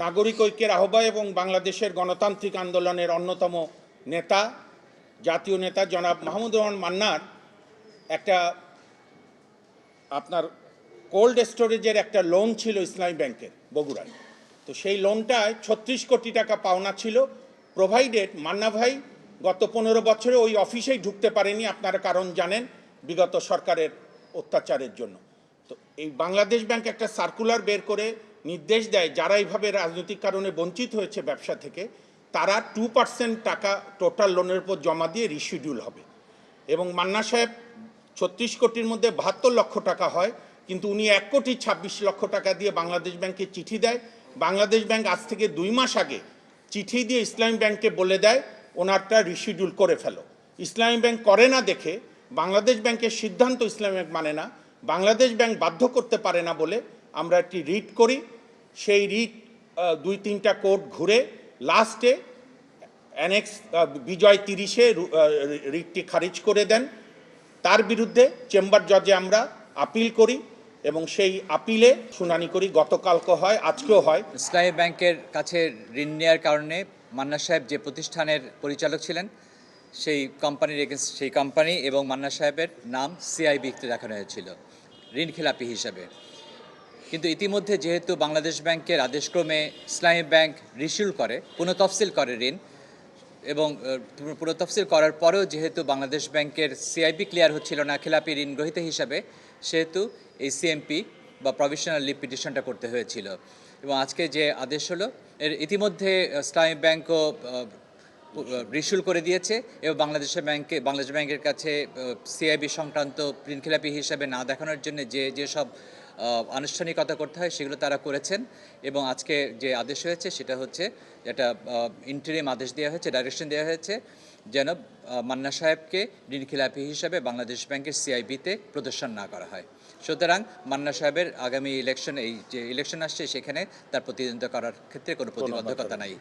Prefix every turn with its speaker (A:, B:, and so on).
A: নাগরিক ঐক্যের আহ্বায়ক এবং বাংলাদেশের গণতান্ত্রিক আন্দোলনের অন্যতম নেতা, জাতীয় নেতা জনাব মাহমুদুর রহমান মান্নার একটা আপনার কোল্ড স্টোরেজের একটা লোন ছিল ইসলামী ব্যাংকের বগুড়ায়। তো সেই লোনটায় 36 কোটি টাকা পাওনা ছিল, প্রোভাইডেড মান্না ভাই গত 15 বছরে ওই অফিসেই ঢুকতে পারেনি। আপনারা কারণ জানেন, বিগত সরকারের অত্যাচারের জন্য। তো এই বাংলাদেশ ব্যাংক একটা সার্কুলার বের করে নির্দেশ দেয়, যারা এইভাবে রাজনৈতিক কারণে বঞ্চিত হয়েছে ব্যবসা থেকে, তারা 2% টাকা টোটাল লোনের উপর জমা দিয়ে রিশিডিউল হবে। এবং মান্না সাহেব 36 কোটির মধ্যে 72 লক্ষ টাকা হয়, কিন্তু উনি 1,26,00,000 টাকা দিয়ে বাংলাদেশ ব্যাংকে চিঠি দেয়। বাংলাদেশ ব্যাংক আজ থেকে 2 মাস আগে চিঠি দিয়ে ইসলামী ব্যাংককে বলে দেয় ওনারটা রিশিডিউল করে ফেলো। ইসলামী ব্যাংক করে না দেখে বাংলাদেশ ব্যাংকের সিদ্ধান্ত ইসলামী ব্যাংক মানে না, বাংলাদেশ ব্যাংক বাধ্য করতে পারে না বলে আমরা একটি রিট করি। সেই রিট 2-3টা কোর্ট ঘুরে লাস্টে অ্যানেক্স বিজয় 30-এ রিটটি খারিজ করে দেন। তার বিরুদ্ধে চেম্বার জজে আমরা আপিল করি এবং সেই আপিলে শুনানি করি। গতকালকে হয়, আজকেও হয়।
B: ইসলামী ব্যাংকের কাছে ঋণ নেওয়ার কারণে মান্না সাহেব যে প্রতিষ্ঠানের পরিচালক ছিলেন সেই কোম্পানির এগেন্স্ট সেই কোম্পানি এবং মান্না সাহেবের নাম সিআইবিতে দেখানো হয়েছিল ঋণ খেলাপি হিসাবে। কিন্তু ইতিমধ্যে যেহেতু বাংলাদেশ ব্যাংকের আদেশক্রমে ইসলামী ব্যাংক রিশিডিউল করে, পুনঃতফসিল করে ঋণ, এবং পুনঃতফসিল করার পরেও যেহেতু বাংলাদেশ ব্যাংকের সিআইবি ক্লিয়ার হচ্ছিল না খেলাপি ঋণ গ্রহীতা হিসাবে, সেহেতু এই সিএমপি বা প্রভিশনাল লিভ পিটিশনটা করতে হয়েছিল। এবং আজকে যে আদেশ হলো, এর ইতিমধ্যে ইসলামী ব্যাংকও রিশিডিউল করে দিয়েছে এবং বাংলাদেশ ব্যাংকের কাছে সিআইবি সংক্রান্ত ঋণখেলাপি হিসাবে না দেখানোর জন্য যেসব আনুষ্ঠানিকতা করতে হয় সেগুলো তারা করেছেন। এবং আজকে যে আদেশ হয়েছে সেটা হচ্ছে একটা ইন্টারিম আদেশ দেওয়া হয়েছে, ডাইরেকশন দেওয়া হয়েছে যেন মান্না সাহেবকে ঋণখেলাপি হিসাবে বাংলাদেশ ব্যাংকের সিআইবিতে প্রদর্শন না করা হয়। সুতরাং মান্না সাহেবের আগামী ইলেকশন, এই যে ইলেকশন আসছে, সেখানে তার প্রতিদ্বন্দ্বিতা করার ক্ষেত্রে কোনো প্রতিবদ্ধকতা নাই।